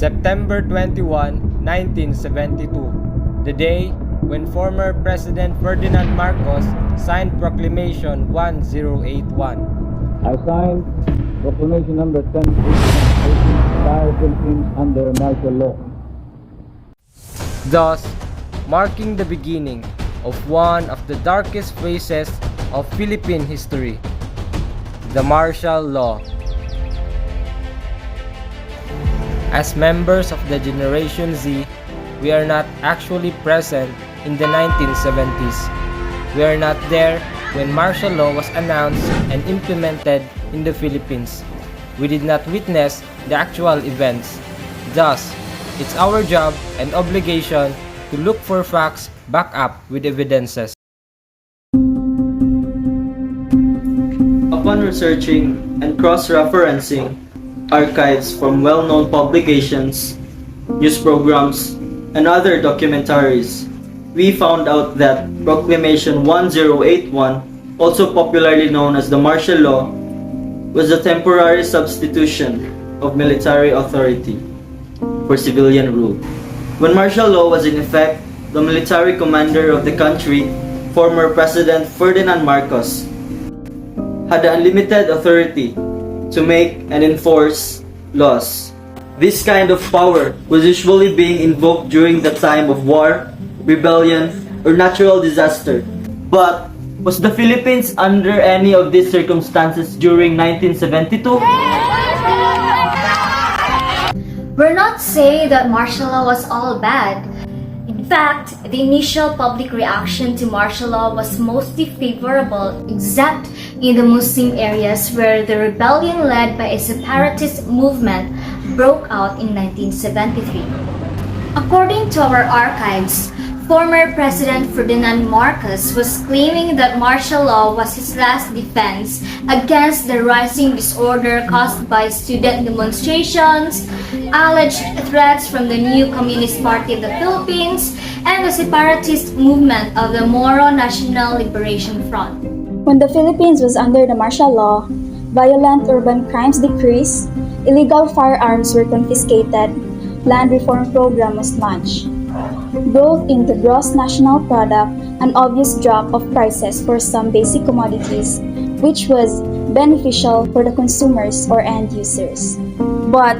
September 21, 1972, the day when former President Ferdinand Marcos signed Proclamation 1081. I signed Proclamation number 10, entire Philippines under martial law. Thus, marking the beginning of one of the darkest phases of Philippine history, the martial law. As members of the Generation Z, we are not actually present in the 1970s. We are not there when martial law was announced and implemented in the Philippines. We did not witness the actual events. Thus, it's our job and obligation to look for facts backed up with evidences. Upon researching and cross-referencing archives from well-known publications, news programs, and other documentaries, we found out that Proclamation 1081, also popularly known as the martial law, was a temporary substitution of military authority for civilian rule. When martial law was in effect, the military commander of the country, former President Ferdinand Marcos, had the unlimited authority to make and enforce laws. This kind of power was usually being invoked during the time of war, rebellion, or natural disaster. But was the Philippines under any of these circumstances during 1972? We're not saying that martial law was all bad. In fact, the initial public reaction to martial law was mostly favorable, except in the Muslim areas where the rebellion led by a separatist movement broke out in 1973. According to our archives, former President Ferdinand Marcos was claiming that martial law was his last defense against the rising disorder caused by student demonstrations, alleged threats from the new Communist Party of the Philippines, and the separatist movement of the Moro National Liberation Front. When the Philippines was under the martial law, violent urban crimes decreased, illegal firearms were confiscated, land reform program was launched. Growth in the gross national product, an obvious drop of prices for some basic commodities, which was beneficial for the consumers or end users. But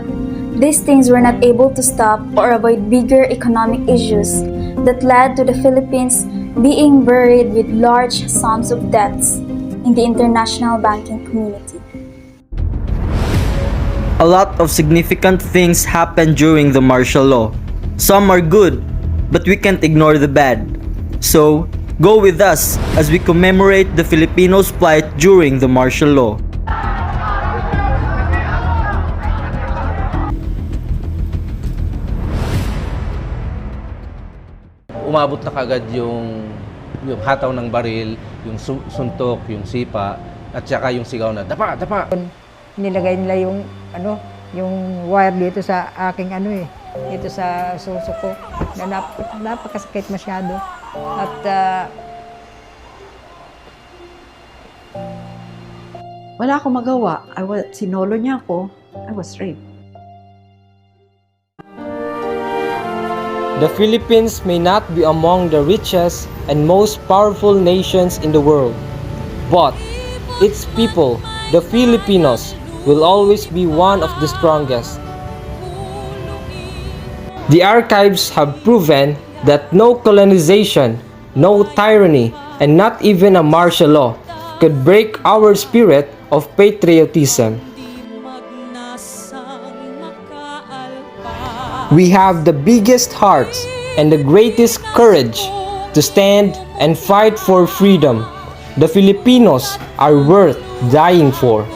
these things were not able to stop or avoid bigger economic issues that led to the Philippines being buried with large sums of debts in the international banking community. A lot of significant things happened during the martial law. Some are good, but we can't ignore the bad. So, go with us as we commemorate the Filipinos' plight during the martial law. Umabot na kagad yung hataw ng baril, yung suntok, yung sipa, at saka yung sigaw na, dapa, dapa! Nilagay nila yung wire dito sa aking dito sa suso ko, na napakasakit masyado. At wala akong magawa. Sinolo niya ako. I was raped. The Philippines may not be among the richest and most powerful nations in the world, but its people, the Filipinos, will always be one of the strongest. The archives have proven that no colonization, no tyranny, and not even a martial law could break our spirit of patriotism. We have the biggest hearts and the greatest courage to stand and fight for freedom. The Filipinos are worth dying for.